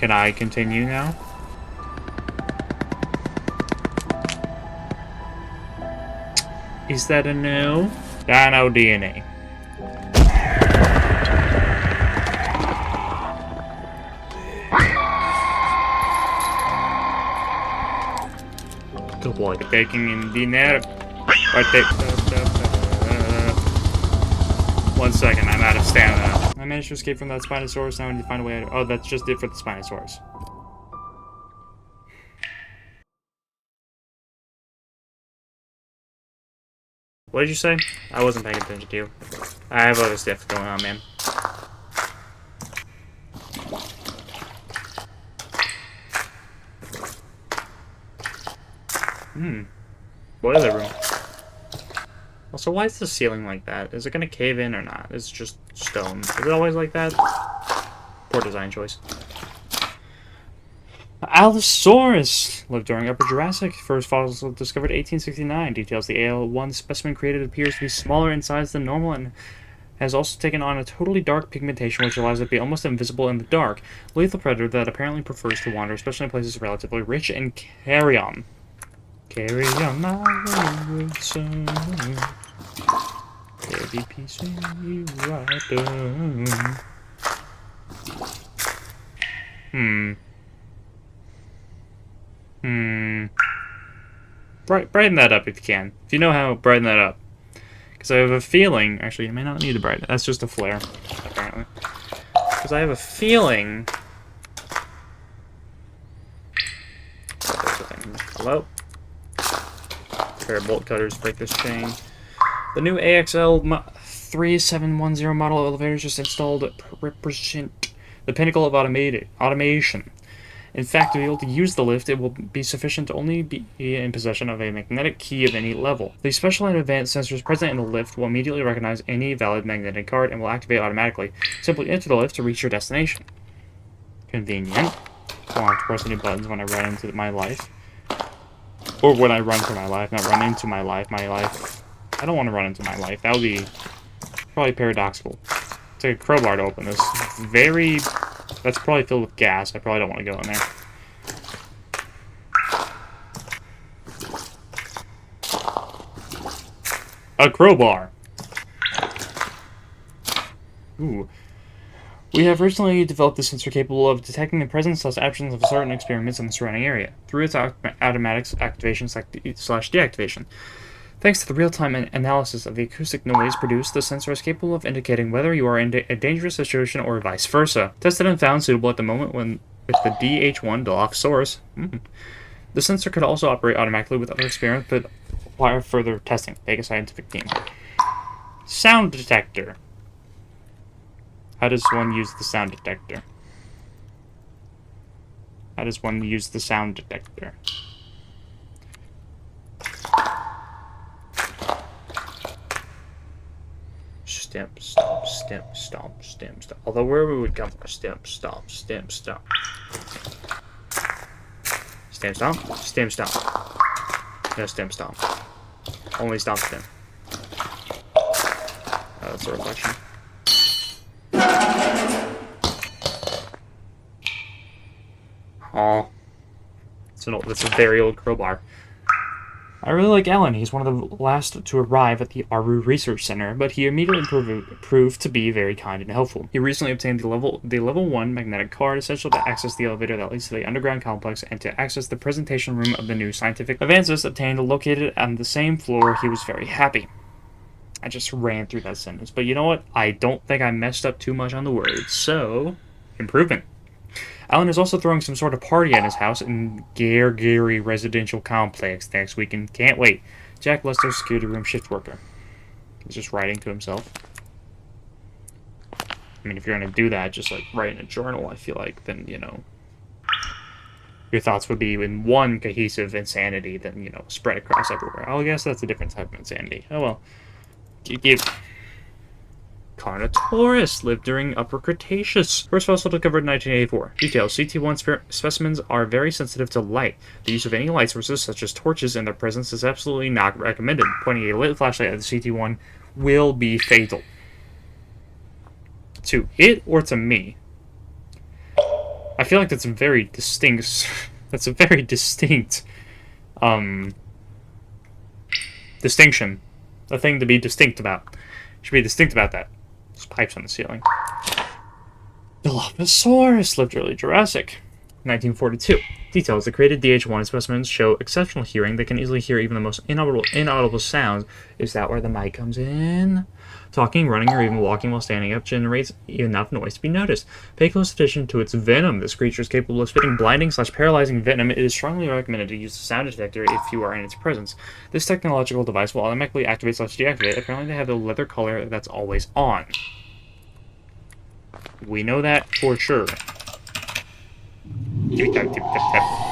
Can I continue now? Is that a no? Dino DNA. Good boy. Taking in dinner. Right there. 1 second, I'm out of stamina. I managed to escape from that Spinosaurus. Now I need to find a way out. Oh, that's just it for the Spinosaurus. What did you say? I wasn't paying attention to you. I have other stuff going on, man. Boiler room. Also, why is the ceiling like that? Is it gonna cave in or not? It's just stone. Is it always like that? Poor design choice. Allosaurus lived during Upper Jurassic. First fossil discovered 1869. Details the AL1 specimen created appears to be smaller in size than normal and has also taken on a totally dark pigmentation which allows it to be almost invisible in the dark. Lethal predator that apparently prefers to wander, especially in places relatively rich in carrion. Carry on my wayward son. Baby peace when you ride down. Brighten that up if you can. If you know how, brighten that up. Because I have a feeling... Actually, you may not need to brighten it. That's just a flare, apparently. Because I have a feeling... Hello? A pair of bolt cutters break this chain. The new AXL 3710 model elevators just installed represent the pinnacle of automation. In fact, to be able to use the lift, it will be sufficient to only be in possession of a magnetic key of any level. The special and advanced sensors present in the lift will immediately recognize any valid magnetic card and will activate automatically. Simply enter the lift to reach your destination. Convenient. I don't have to press any buttons when I run into my life. Or when I run for my life, not run into my life. My life. I don't want to run into my life. That would be probably paradoxical. Take a crowbar to open this. Very... That's probably filled with gas. I probably don't want to go in there. A crowbar. Ooh. We have recently developed a sensor capable of detecting the presence or absence of certain experiments in the surrounding area through its automatic activation / deactivation. Thanks to the real-time analysis of the acoustic noise produced, the sensor is capable of indicating whether you are in a dangerous situation or vice versa. Tested and found suitable at the moment with the DH1 Dilophosaurus. The sensor could also operate automatically with other experiments, but require further testing. Vegas scientific team. Sound detector. How does one use the sound detector? How does one use the sound detector? Stamp, stomp, stamp, stomp, stamp, stomp. Although where we would come from, stamp, stomp, stamp, stomp. Stamp, stomp, stamp, stomp. No stamp, stomp. Only stomp, stamp. Oh, that's a reflection. Oh. That's a very old crowbar. I really like Alan. He's one of the last to arrive at the Aru Research Center, but he immediately proved to be very kind and helpful. He recently obtained the level 1 magnetic card, essential to access the elevator that leads to the underground complex and to access the presentation room of the new scientific advances obtained located on the same floor. He was very happy. I just ran through that sentence, but you know what? I don't think I messed up too much on the words, so improvement. Alan is also throwing some sort of party at his house in Gary Residential Complex next weekend. Can't wait. Jack Lester, security room shift worker. He's just writing to himself. I mean, if you're going to do that, just like write in a journal, I feel like, then, you know, your thoughts would be in one cohesive insanity, then, you know, spread across everywhere. Oh, I guess that's a different type of insanity. Oh, well. Carnotaurus lived during Upper Cretaceous. First fossil discovered in 1984. Details. CT1 specimens are very sensitive to light. The use of any light sources, such as torches, in their presence is absolutely not recommended. Pointing a lit flashlight at the CT1 will be fatal. To it or to me? I feel like that's a very distinct... that's a very distinct, distinction. A thing to be distinct about. You should be distinct about that. There's pipes on the ceiling. Dilophosaurus lived early Jurassic. 1942. Details. The created DH1 specimens show exceptional hearing. They can easily hear even the most inaudible sounds. Is that where the mic comes in? Talking, running, or even walking while standing up generates enough noise to be noticed. Pay close attention to its venom. This creature is capable of spitting blinding/paralyzing venom. It is strongly recommended to use the sound detector if you are in its presence. This technological device will automatically activate/deactivate. Apparently they have a leather collar that's always on. We know that for sure. Tip, tap, tip, tap, tap.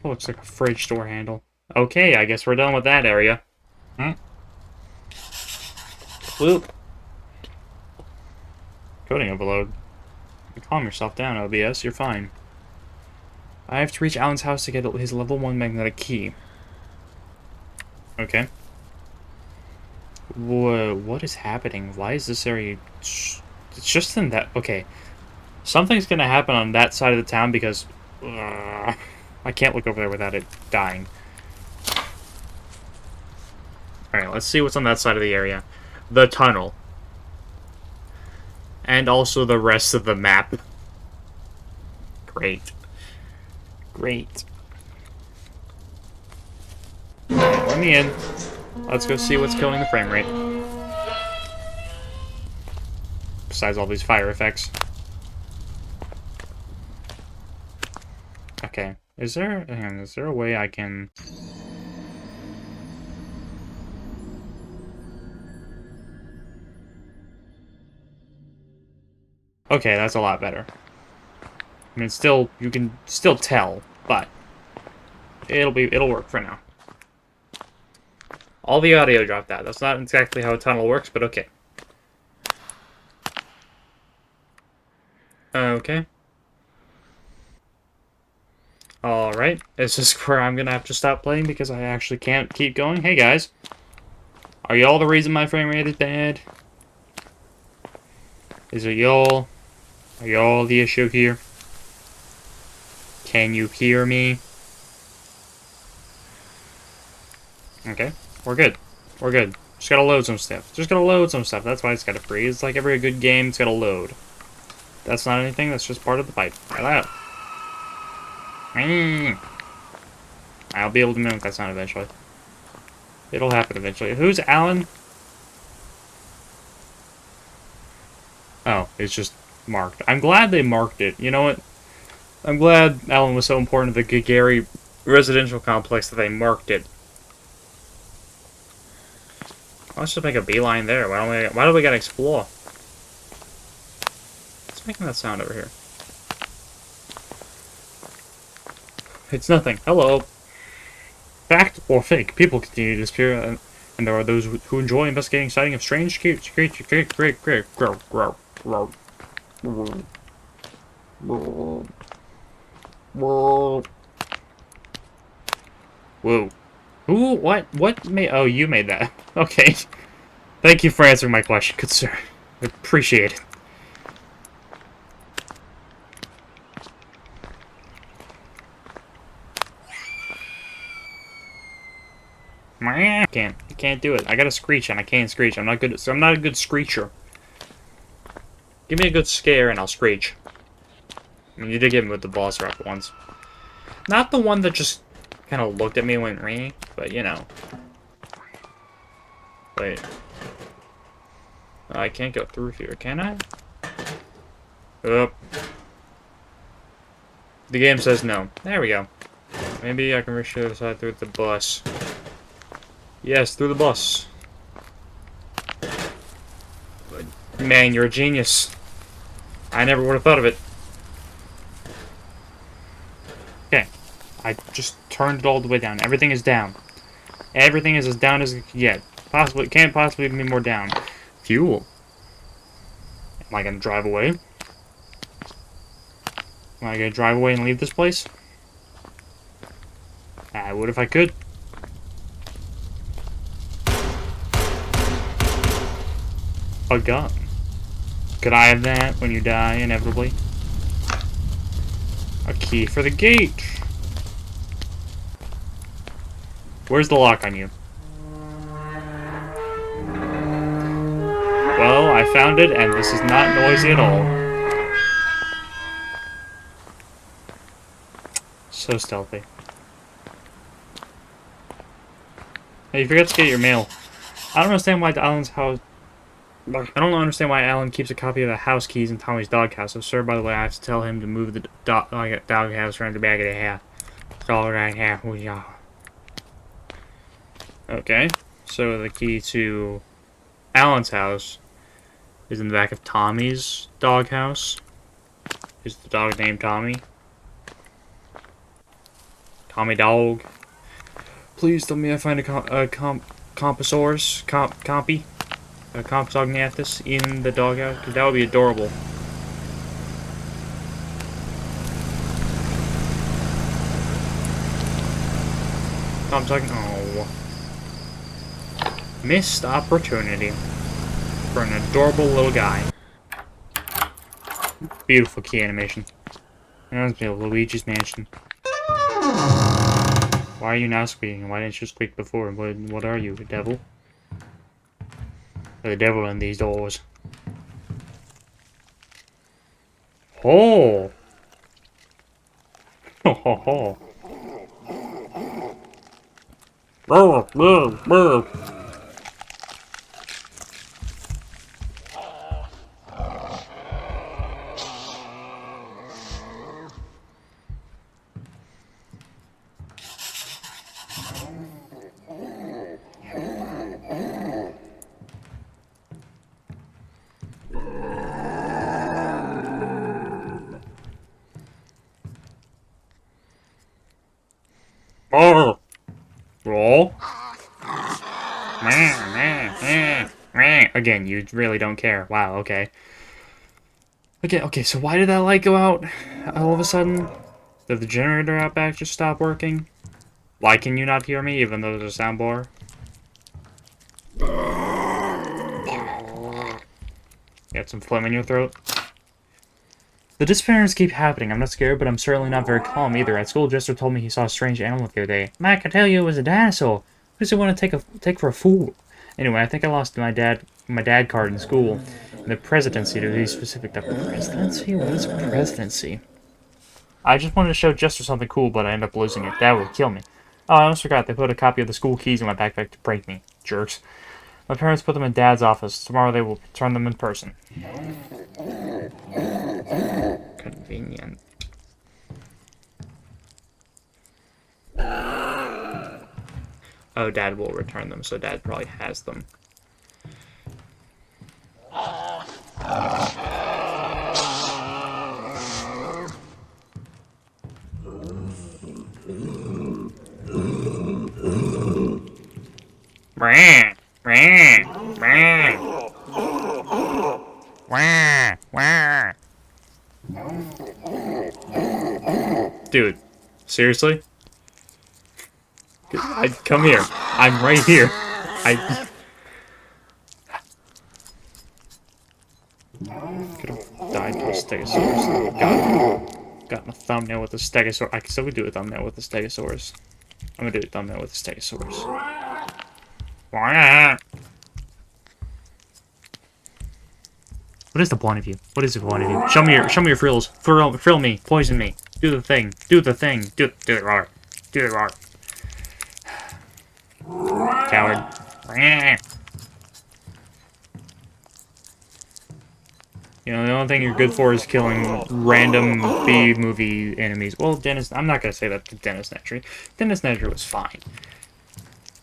Oh, looks like a fridge door handle. Okay, I guess we're done with that area. Whoop. Coding overload. Calm yourself down, OBS. You're fine. I have to reach Alan's house to get his level 1 magnetic key. Okay. Whoa, what is happening? Why is this area... It's just in that... Okay. Something's gonna happen on that side of the town because... I can't look over there without it dying. Alright, let's see what's on that side of the area. The tunnel. And also the rest of the map. Great. Great. Let me in. Let's go see what's killing the frame rate. Besides all these fire effects. Okay. Is there a way I can... Okay, that's a lot better. I mean, still, you can still tell, but it'll work for now. All the audio dropped out. That's not exactly how a tunnel works, but okay. Okay. Alright, is this where I'm gonna have to stop playing because I actually can't keep going? Hey guys, are y'all the reason my frame rate is bad? Is it y'all? Are y'all the issue here? Can you hear me? Okay, we're good. We're good. Just gotta load some stuff. Just gotta load some stuff. That's why it's gotta freeze. It's like every good game, it's gotta load. That's not anything, that's just part of the pipe. Hello. I'll be able to mimic that sound eventually. It'll happen eventually. Who's Alan? Oh, it's just marked. I'm glad they marked it. You know what? I'm glad Alan was so important to the Gary residential complex that they marked it. Let's just make a beeline there. Why do we gotta explore? What's making that sound over here? It's nothing. Hello. Fact or fake? People continue to disappear, and there are those who enjoy investigating sighting of strange creatures. Whoa. Who? What made... Oh, you made that. Okay. Thank you for answering my question, good sir. I appreciate it. I can't do it. I gotta screech and I can't screech. I'm not good. So I'm not a good screecher. Give me a good scare and I'll screech. I mean, you did get me with the boss rock once. Not the one that just kind of looked at me and went ring, but you know. Wait. I can't go through here, can I? Oh. The game says no. There we go. Maybe I can reach the other side through the bus. Yes, through the bus. Man, you're a genius. I never would have thought of it. Okay. I just turned it all the way down. Everything is down. Everything is as down as it can get. Possibly, can't possibly be more down. Fuel. Am I gonna drive away? Am I gonna drive away and leave this place? I would if I could. A gun. Could I have that when you die, inevitably? A key for the gate. Where's the lock on you? Well, I found it, and this is not noisy at all. So stealthy. Hey, you forgot to get your mail. I don't understand why Alan's house... I don't understand why Alan keeps a copy of the house keys in Tommy's doghouse. So, sir, by the way, I have to tell him to move the doghouse around the back of the house. It's all right here. Okay, so the key to Alan's house is in the back of Tommy's doghouse. Is the dog named Tommy? Tommy dog. Please tell me I find a Compsognathus in the doghouse, because that would be adorable. Oh. Missed opportunity for an adorable little guy. Beautiful key animation. That must be a Luigi's Mansion. Why are you now squeaking? Why didn't you squeak before? What are you, a devil? The devil in these doors. Oh! Ho ho ho. Oh! Roll. Again, you really don't care. Wow, okay. Okay, so why did that light go out all of a sudden? Did the generator out back just stop working? Why can you not hear me even though there's a sound bar? You got some phlegm in your throat? The disappearances keep happening. I'm not scared, but I'm certainly not very calm either. At school, Jester told me he saw a strange animal the other day. Mac, I tell you, it was a dinosaur. Who does he want to take for a fool? Anyway, I think I lost my dad card in school. The presidency, to be specific. The presidency? What is presidency? I just wanted to show Jester something cool, but I ended up losing it. That would kill me. Oh, I almost forgot. They put a copy of the school keys in my backpack to prank me. Jerks. My parents put them in Dad's office. Tomorrow they will return them in person. Convenient. Oh, Dad will return them, so Dad probably has them. Dude, seriously? Come here. I'm right here. Could have died to a Stegosaurus. Got a thumbnail with a Stegosaurus. I can still do a thumbnail with a Stegosaurus. I'm gonna do a thumbnail with a Stegosaurus. What is the point of you? What is the point of you? Show me your frills. Frill me. Poison me. Do the thing. Do the thing. Do the roar. Do the roar. Coward. You know, the only thing you're good for is killing random B-movie enemies. Well, Dennis, I'm not gonna say that to Dennis Nedry. Dennis Nedry was fine.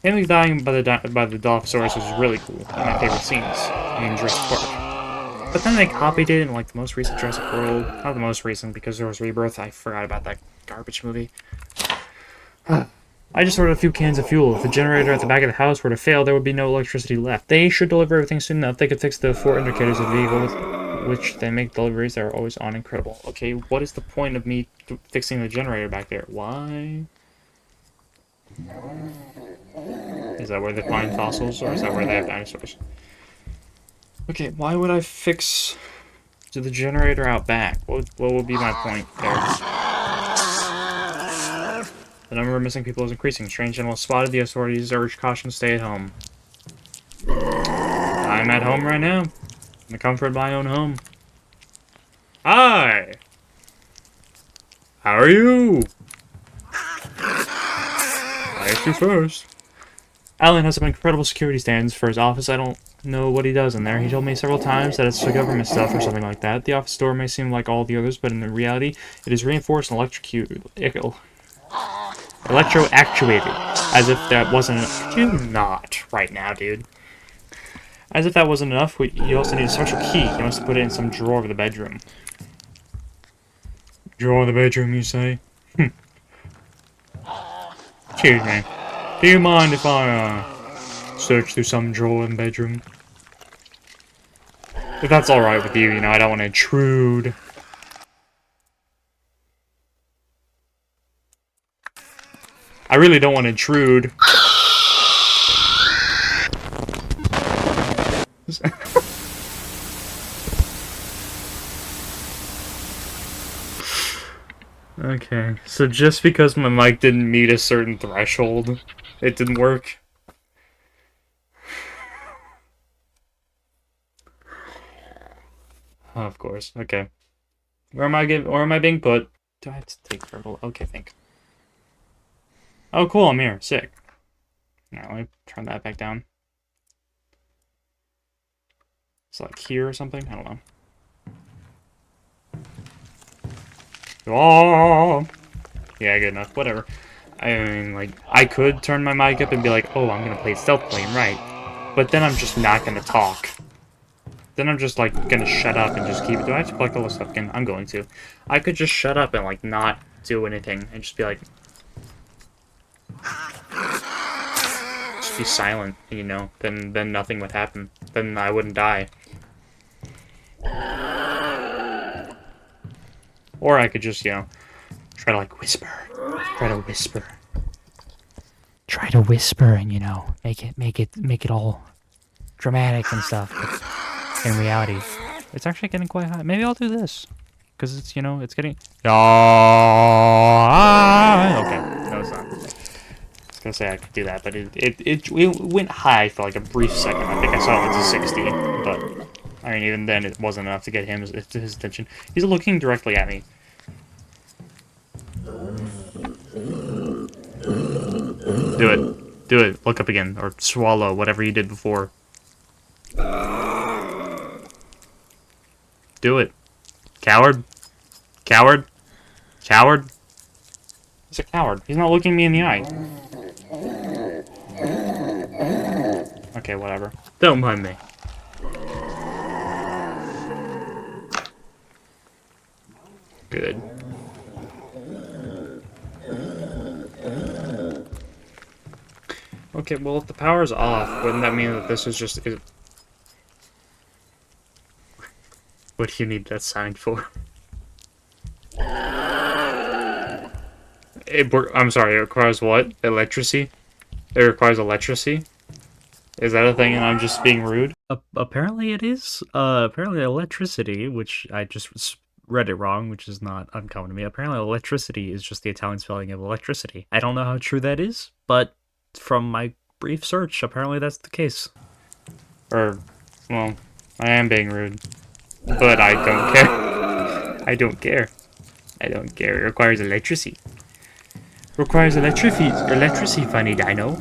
Him dying by the Dilophosaurus was really cool. One of my favorite scenes in Jurassic Park. But then they copied it in like the most recent Jurassic World. Not the most recent because there was Rebirth. I forgot about that garbage movie. I just ordered a few cans of fuel. If the generator at the back of the house were to fail, there would be no electricity left. They should deliver everything soon enough. They could fix the 4 indicators of the vehicle with which they make deliveries that are always on. Incredible. Okay, what is the point of me fixing the generator back there? Why? Is that where they find fossils, or is that where they have dinosaurs? Okay, why would I fix the generator out back? What would be my point there? The number of missing people is increasing. Strange animals spotted. The authorities urge caution. Stay at home. I'm at home right now. In the comfort of my own home. Hi! How are you? I asked you first. Alan has some incredible security standards for his office. I don't know what he does in there. He told me several times that it's the government stuff or something like that. The office door may seem like all the others, but in reality, it is reinforced and electro-actuated. As if that wasn't enough. Do not right now, dude. As if that wasn't enough, you also need a special key. You must put it in some drawer of the bedroom. Drawer of the bedroom, you say? Excuse me. Do you mind if I, search through some drawer in the bedroom? If that's alright with you, you know, I don't want to intrude. I really don't want to intrude. Okay, so just because my mic didn't meet a certain threshold, it didn't work. Oh, of course. Okay. Where am I being put? Do I have to take verbal? Okay, think. Oh, cool, I'm here. Sick. Now, let me turn that back down. It's like here or something? I don't know. Oh! Yeah, good enough. Whatever. I mean, like, I could turn my mic up and be like, oh, I'm gonna play stealth playing, right? But then I'm just not gonna talk. Then I'm just, like, gonna shut up and just keep it. Do I have to collect all this stuff again? I'm going to. I could just shut up and, like, not do anything and just be like... Just be silent, you know? Then nothing would happen. Then I wouldn't die. Or I could just, you know, try to, like, whisper. Try to whisper. Try to whisper and, you know, make it all dramatic and stuff. But in reality, it's actually getting quite hot. Maybe I'll do this. Because it's, you know, it's getting... Okay, no, it's not. I was gonna say I could do that, but it went high for, like, a brief second. I think I saw it to 60, but... I mean, even then, it wasn't enough to get his attention. He's looking directly at me. Do it. Do it. Look up again. Or swallow whatever you did before. Do it. Coward. Coward. Coward. He's a coward. He's not looking me in the eye. Okay, whatever. Don't mind me. Good. Okay, well, if the power's off, wouldn't that mean that this is just... What do you need that sign for? I'm sorry, it requires what? Electricity? It requires electricity? Is that a thing and I'm just being rude? Apparently it is. Apparently electricity, which I just read it wrong, which is not uncommon to me. Apparently electricity is just the Italian spelling of electricity. I don't know how true that is, but from my brief search, apparently that's the case. Or, well, I am being rude. But I don't care. I don't care. I don't care. It requires electricity. Requires electricity, funny dino.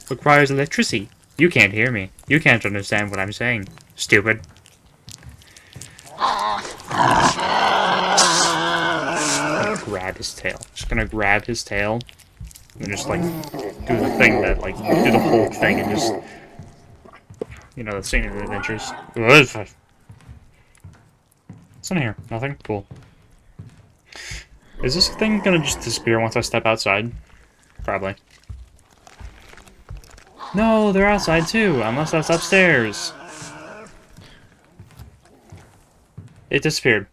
Requires electricity. You can't hear me. You can't understand what I'm saying. Stupid. I'm gonna grab his tail. Just gonna grab his tail and just like do the thing that like do the Hulk thing and just the scene in the Adventures. What's in here? Nothing? Cool. Is this thing gonna just disappear once I step outside? Probably. No, they're outside too, unless that's upstairs. It disappeared.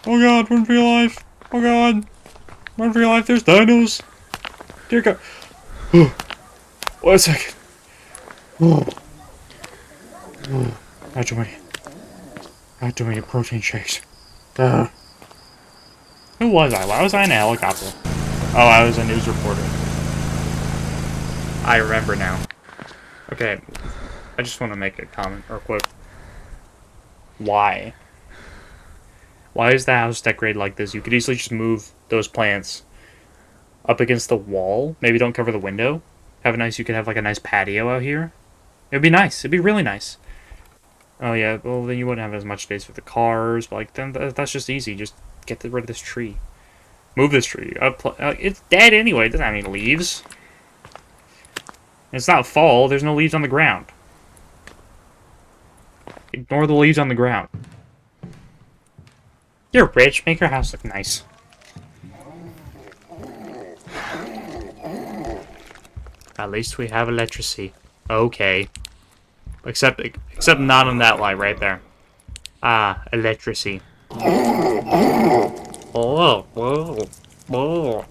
Oh god, run for your life! Oh god! Run for your life, there's dinos! Dear god. Wait a second. Not too many protein shakes. Who was I? Why was I in a helicopter? Oh, I was a news reporter. I remember now. Okay, I just want to make a comment real quick. Why? Why is the house decorated like this? You could easily just move those plants up against the wall. Maybe don't cover the window. You could have like a nice patio out here. It'd be nice. It'd be really nice. Oh yeah, well then you wouldn't have as much space for the cars. But like then that's just easy. Just get rid of this tree. Move this tree. It's dead anyway. It doesn't have any leaves. It's not fall. There's no leaves on the ground. Ignore the leaves on the ground. You're rich. Make your house look nice. At least we have electricity. Okay. Except not on that light right there. Ah, electricity. Oh, whoa, whoa.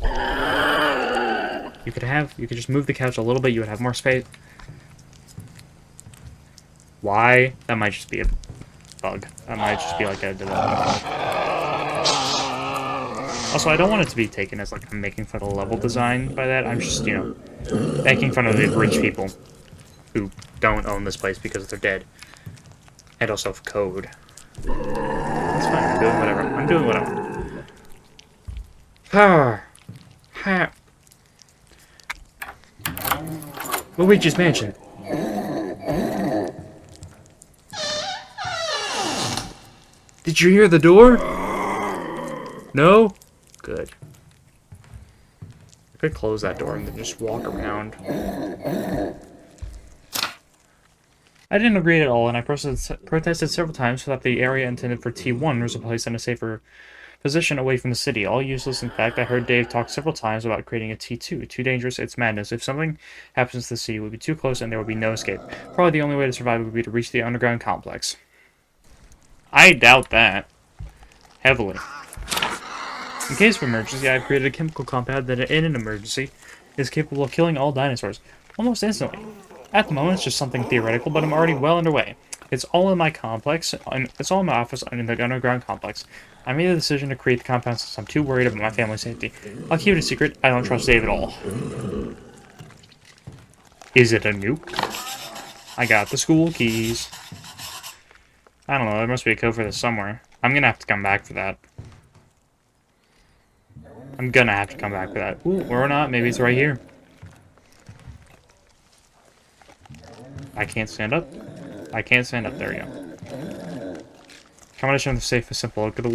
You could just move the couch a little bit, you would have more space. Why? That might just be a bug. That might just be like a development bug. Also, I don't want it to be taken as like I'm making fun of the level design by that. I'm just, making fun of the rich people who don't own this place because they're dead. And also of code. It's fine, I'm doing whatever. I'm doing whatever. Luigi's Mansion. Did you hear the door? No? Good. I could close that door and then just walk around. I didn't agree at all, and I protested several times so that the area intended for T1 was placed in a safer position away from the city. All useless, in fact. I heard Dave talk several times about creating a T2. Too dangerous, it's madness. If something happens to the city, it would be too close and there would be no escape. Probably the only way to survive would be to reach the underground complex. I doubt that. Heavily. In case of emergency, I've created a chemical compound that, in an emergency, is capable of killing all dinosaurs, almost instantly. At the moment, it's just something theoretical, but I'm already well underway. It's all in my complex, it's all in my office in the underground complex. I made the decision to create the compound since I'm too worried about my family's safety. I'll keep it a secret, I don't trust Dave at all. Is it a nuke? I got the school keys. I don't know, there must be a code for this somewhere. I'm gonna have to come back for that. Ooh, or not, maybe it's right here. I can't stand up. There we go. Combination of the safe is simple. Look at the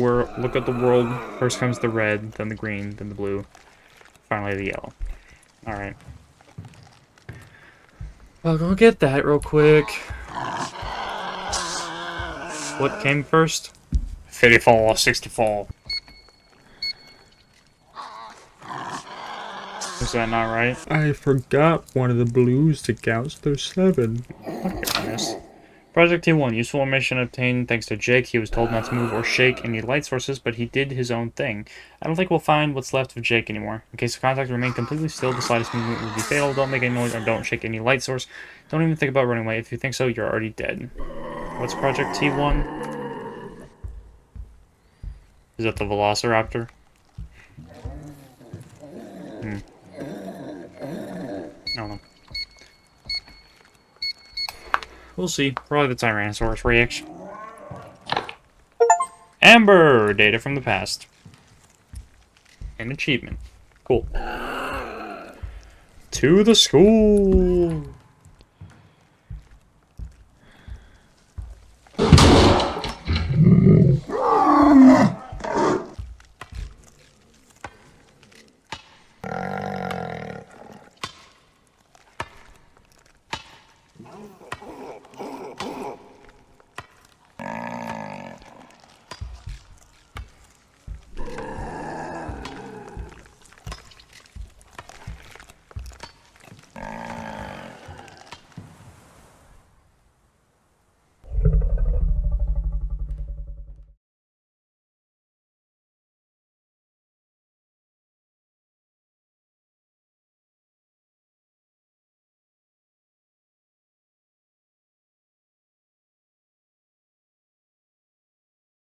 world. First comes the red, then the green, then the blue, finally the yellow. Alright. I'll go get that real quick. What came first? 54, 64. Is that not right? I forgot one of the blues to count, so there's 7. Okay, Project T1. Useful information obtained thanks to Jake. He was told not to move or shake any light sources, but he did his own thing. I don't think we'll find what's left of Jake anymore. In case the contact remain completely still, the slightest movement will be fatal. Don't make any noise or don't shake any light source. Don't even think about running away. If you think so, you're already dead. What's Project T1? Is that the Velociraptor? I don't know. We'll see. Probably the Tyrannosaurus Rex. Amber! Data from the past. An achievement. Cool. To the school!